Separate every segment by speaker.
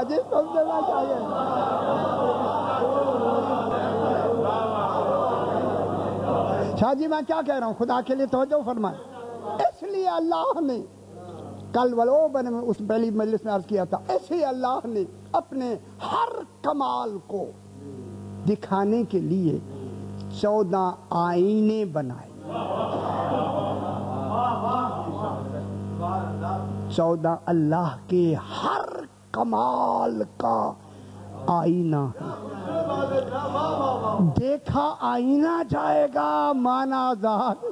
Speaker 1: شاہ جی سن دینا چاہیے. شاہ جی میں کیا کہہ رہا ہوں, خدا کے لیے توجہ فرمائیں. اس لیے اللہ نے کل میں اس پہلی مجلس میں عرض کیا تھا, اس لیے اللہ نے اپنے ہر کمال کو دکھانے کے لیے 14 آئینے بنائے. 14 اللہ کے ہر کمال کا آئینہ ہے. دیکھا آئینہ جائے گا, مانا ذات.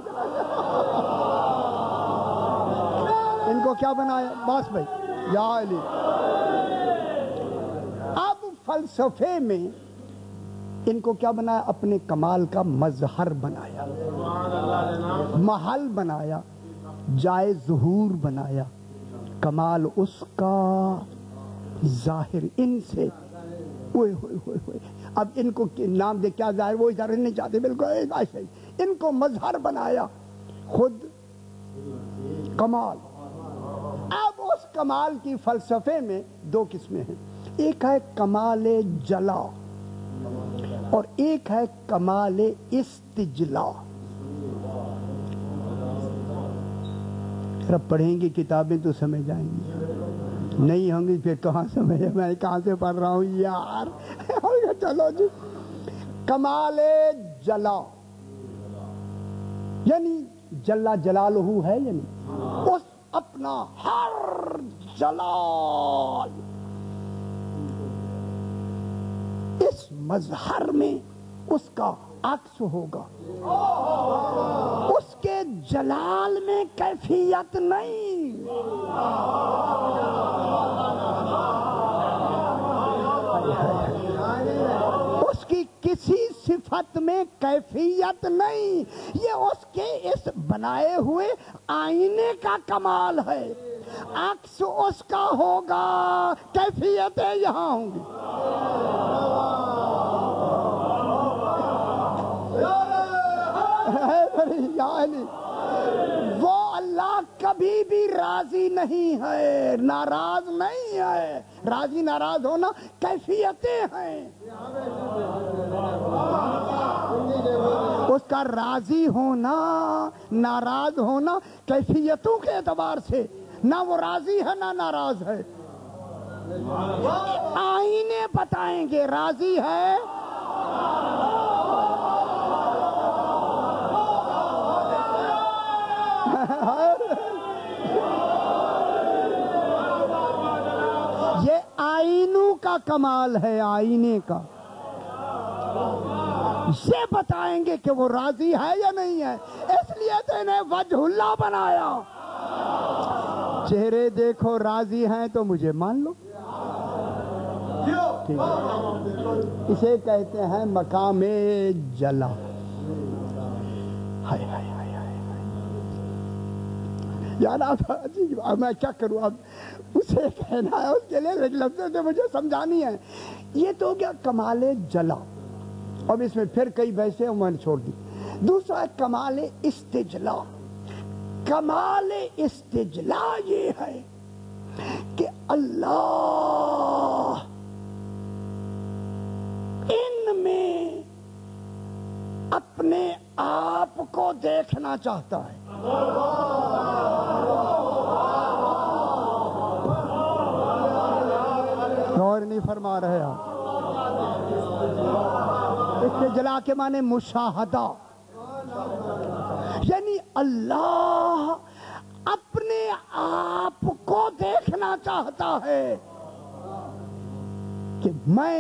Speaker 1: ان کو کیا بنایا باس بھائی, یا علی. اب فلسفے میں ان کو کیا بنایا, اپنے کمال کا مظہر بنایا, محل بنایا, جائے ظہور بنایا. کمال اس کا, ظاہر ان سے. اب ان کو نام دے کیا ظاہر, وہ ظاہر نہیں چاہتے, بالکل ایسے ہی ان کو مظہر بنایا, خود کمال. اب اس کمال کی فلسفے میں 2 قسمیں ہیں, ایک ہے کمال جلا اور ایک ہے کمال استجلا. اگر پڑھیں گے کتابیں تو سمجھ آئیں گی, نہیں ہوں گی پھر کہاں سمجھ, میں کہاں سے پڑھ رہا ہوں یار. چلو جی, کمال جلا یعنی جلا جلالہ ہے, یعنی اس اپنا ہر جلال اس مظہر میں اس کا عکس ہوگا. اس کے جلال میں کیفیت نہیں, اس کی کسی صفت میں کیفیت نہیں, یہ اس کے اس بنائے ہوئے آئینے کا کمال ہے. عکس اس کا ہوگا, کیفیتیں یہاں ہوں گی. وہ اللہ کبھی بھی راضی نہیں ہے, ناراض نہیں ہے. راضی ناراض ہونا کیفیتیں ہیں. اس کا راضی ہونا ناراض ہونا کیفیتوں کے اعتبار سے, نہ وہ راضی ہے نہ ناراض ہے. آئینے بتائیں گے راضی ہے, یہ آئینوں کا کمال ہے, آئینے کا. یہ بتائیں گے کہ وہ راضی ہے یا نہیں ہے. اس لیے تو انہیں وجہ اللہ بنایا. چہرے دیکھو راضی ہیں تو مجھے مان لو. اسے کہتے ہیں مقام جلا. ہائے ہائے ہائے ہائے یار, اب میں کیا کروں, اب اسے کہنا ہے, اس کے لیے لفظوں سے مجھے سمجھانی ہے. یہ تو ہو گیا کمال جلا, اب اس میں پھر کئی بحثیں ہیں, میں نے چھوڑ دی. دوسرا ہے کمال استجلا. کمال استجلا یہ ہے کہ اللہ ان میں اپنے آپ کو دیکھنا چاہتا ہے. غور نہیں فرما رہے آپ. استجلا کے معنی مشاہدہ, یعنی اللہ اپنے آپ کو دیکھنا چاہتا ہے کہ میں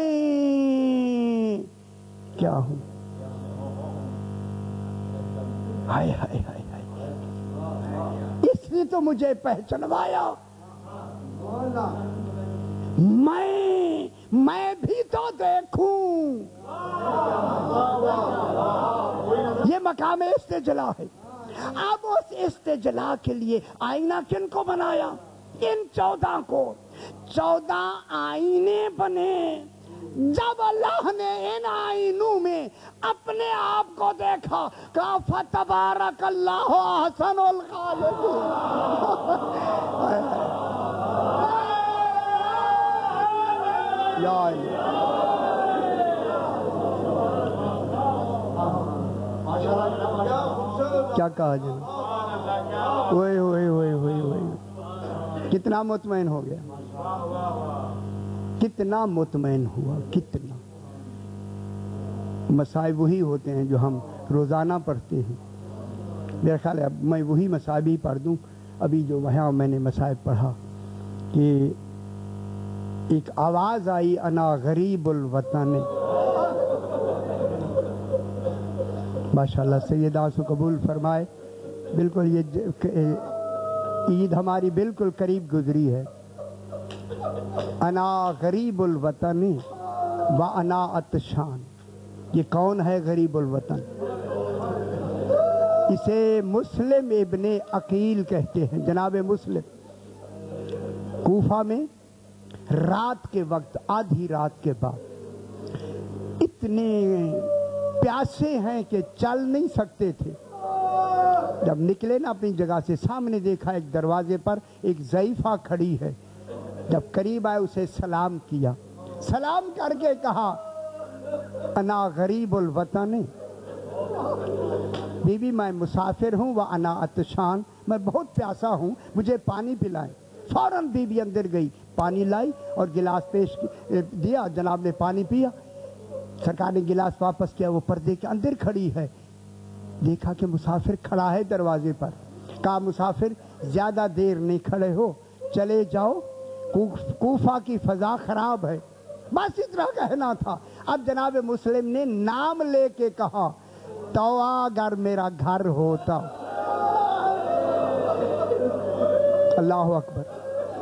Speaker 1: کیا ہوں. ہائے ہائے ہائے ہائے, اس نے تو مجھے پہچانوایا. میں بھی تو دیکھوں. یہ مقام استجلا ہے. اب اس استجلا کے لیے آئینہ کن کو بنایا, ان 14 کو. 14 آئینے بنے. جب اللہ نے ان آئینوں میں اپنے آپ کو دیکھا, کہا فتبارک اللہ احسن الخالقین. یا کیا کہا جناب؟ ہوئے ہوئے ہوئے ہوئے ہوئے کتنا مطمئن ہو گیا، کتنا مطمئن ہوا، کتنا۔ مصائب وہی ہوتے ہیں جو ہم روزانہ پڑھتے ہیں۔ میرا خیال ہے اب میں وہی مصائب ہی پڑھ دوں۔ ابھی جو وہاں میں نے مصائب پڑھا کہ ایک آواز آئی انا غریب الوطن، ماشاءاللہ سیدہ سے قبول فرمائے۔ بالکل یہ عید ہماری بالکل قریب گزری ہے۔ انا غریب الوطن و انا عطشان، یہ کون ہے غریب الوطن؟ اسے مسلم ابن عقیل کہتے ہیں۔ جناب مسلم کوفہ میں رات کے وقت، آدھی رات کے بعد اتنے پیاسے ہیں کہ چل نہیں سکتے تھے۔ جب نکلے نا اپنی جگہ سے، سامنے دیکھا ایک دروازے پر ایک ضعیفہ کھڑی ہے۔ جب قریب آئے اسے سلام کیا، سلام کر کے کہا انا غریب الوطن، بی بی میں مسافر ہوں، و انا عطشان، میں بہت پیاسا ہوں، مجھے پانی پلائیں۔ فوراً بی بی اندر گئی، پانی لائی اور گلاس پیش دیا، جناب نے پانی پیا۔ سرکار نے گلاس واپس کیا، وہ پردے کے اندر کھڑی ہے۔ دیکھا کہ مسافر کھڑا ہے دروازے پر، کہا مسافر زیادہ دیر نہیں کھڑے ہو، چلے جاؤ، کوفہ کی فضا خراب ہے۔ بس اتنا کہنا تھا۔ اب جناب مسلم نے نام لے کے کہا تو اگر میرا گھر ہوتا، اللہ اکبر،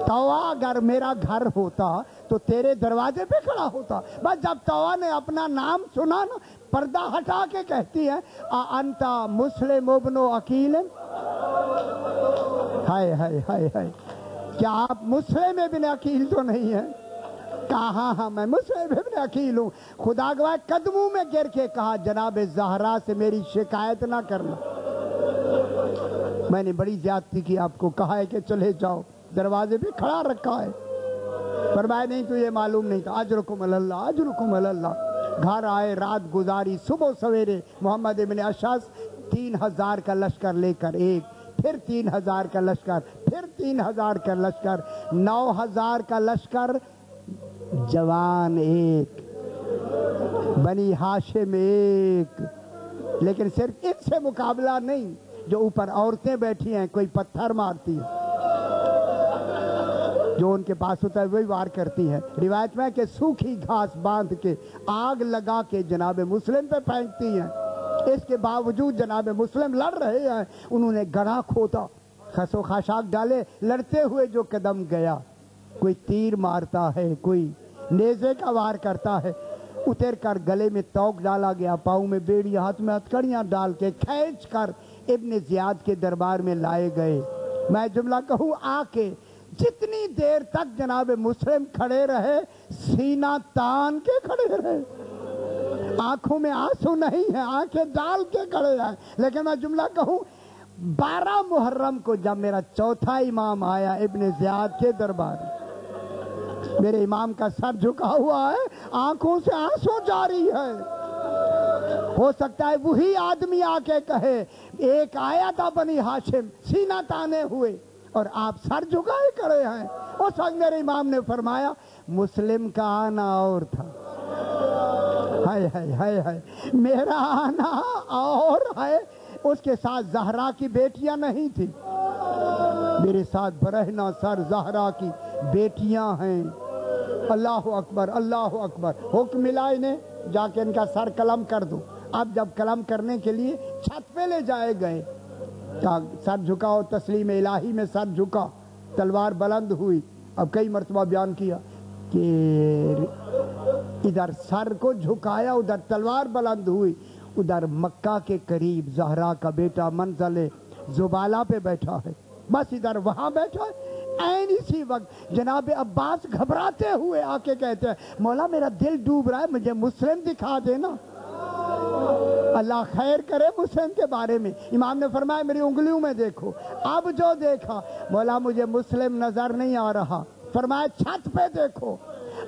Speaker 1: توا اگر میرا گھر ہوتا تو تیرے دروازے پہ کھڑا ہوتا۔ بس جب توا نے اپنا نام سنا نا، پردہ ہٹا کے کہتی ہے انتا مسلم ابن عقیل، ہائے ہائے ہائے ہائے، کیا آپ مسلم ابن عقیل تو نہیں ہیں؟ کہا ہاں ہاں میں مسلم ابن عقیل ہوں۔ خدا گواہ قدموں میں گر کے کہا جناب زہرا سے میری شکایت نہ کرنا، میں نے بڑی زیادتی کی، آپ کو کہا ہے کہ چلے جاؤ، دروازے پہ کھڑا رکھا ہے۔ فرمایا نہیں تو یہ معلوم نہیں تھا، اجرکم اللہ اجرکم اللہ۔ گھر آئے، رات گزاری، صبح سویرے محمد ابن اشعث 3000 کا لشکر لے کر، ایک پھر 3000 کا لشکر، پھر 3000 کا لشکر، 9000 کا لشکر، جوان ایک، بنی ہاشم ایک۔ لیکن صرف ان سے مقابلہ نہیں، جو اوپر عورتیں بیٹھی ہیں، کوئی پتھر مارتی ہیں، جو ان کے پاس ہوتا ہے وہی وار کرتی ہیں۔ روایت میں ہے کہ سوکھی گھاس باندھ کے آگ لگا کے جناب مسلم پہ پھینکتی ہیں۔ اس کے باوجود جناب مسلم لڑ رہے ہیں، انہوں نے گڑھا کھودا، خس و خاشاک ڈالے، لڑتے ہوئے جو قدم گیا، کوئی تیر مارتا ہے، کوئی نیزے کا وار کرتا ہے، اتر کر گلے میں توق ڈالا گیا، پاؤں میں بیڑی، ہاتھ میں ہتھکڑیاں ڈال کے کھینچ کر ابن زیاد کے دربار میں لائے گئے۔ میں جملہ کہوں آ کے جتنی دیر تک جناب مسلم کھڑے رہے، سینہ تان کے کھڑے رہے، آنکھوں میں آنسو نہیں ہے، آنکھیں ڈال کے کھڑے ہیں۔ لیکن میں جملہ کہوں 12 محرم کو جب میرا چوتھا امام آیا ابن زیاد کے دربار، میرے امام کا سر جھکا ہوا ہے، آنکھوں سے آنسو جاری ہے۔ ہو سکتا ہے وہی آدمی آ کے کہے ایک آیا تھا بنی ہاشم، سینہ تانے ہوئے اور آپ سر جھکائے کھڑے ہیں۔ اس وقت میرے امام نے فرمایا مسلم کا آنا اور تھا، ہائے ہائے ہائے ہائے، میرا آنا اور ہے۔ اس کے ساتھ زہرا کی بیٹیاں نہیں تھی، میرے ساتھ برہنہ سر زہرا کی بیٹیاں ہیں۔ اللہ اکبر اللہ اکبر۔ حکم ملا انہیں جا کے ان کا سر قلم کر دو۔ اب جب قلم کرنے کے لیے چھت پہ لے جائے گئے، سر جھکاؤ، تسلیم الہی میں سر جھکا، تلوار بلند ہوئی۔ اب کئی مرتبہ بیان کیا کہ ادھر سر کو جھکایا، ادھر تلوار بلند ہوئی، ادھر مکہ کے قریب زہرا کا بیٹا منزل زبالہ پہ بیٹھا ہے، بس ادھر وہاں بیٹھا ہے۔ این اسی وقت جناب عباس گھبراتے ہوئے آ کے کہتے ہیں مولا میرا دل ڈوب رہا ہے، مجھے مسلم دکھا دینا، اللہ خیر کرے مسلم کے بارے میں۔ امام نے فرمایا میری انگلیوں میں دیکھو۔ اب جو دیکھا، مولا مجھے مسلم نظر نہیں آ رہا۔ فرمایا چھت پہ دیکھو۔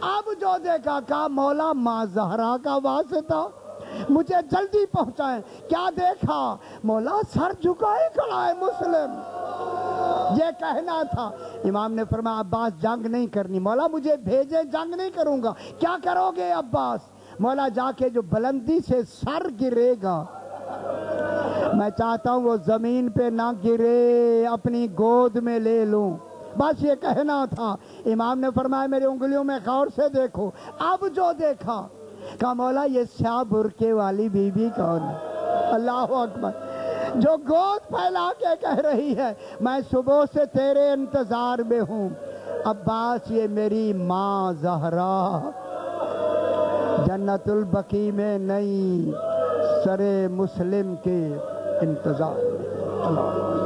Speaker 1: اب جو دیکھا کہا مولا ماں زہرا کا واسطہ مجھے جلدی پہنچائیں. کیا دیکھا؟ مولا سر جھکائے کھڑا ہے مسلم. یہ کہنا تھا. امام نے فرمایا عباس جنگ نہیں کرنی. مولا مجھے بھیجے جنگ نہیں کروں گا. کیا کرو گے عباس؟ مولا جا کے جو بلندی سے سر گرے گا میں چاہتا ہوں وہ زمین پہ نہ گرے، اپنی گود میں لے لوں. بس یہ کہنا تھا. امام نے فرمایا میری انگلیوں میں غور سے دیکھو. اب جو دیکھا کہا مولا یہ سیاہ برقعے والی بی بی کون ہے؟ اللہ اکبر. جو گود پھیلا کے کہہ رہی ہے میں صبح سے تیرے انتظار میں ہوں. عباس یہ میری ماں زہرا جنت البقیع میں نہیں، سرے مسلم کے انتظار میں. اللہ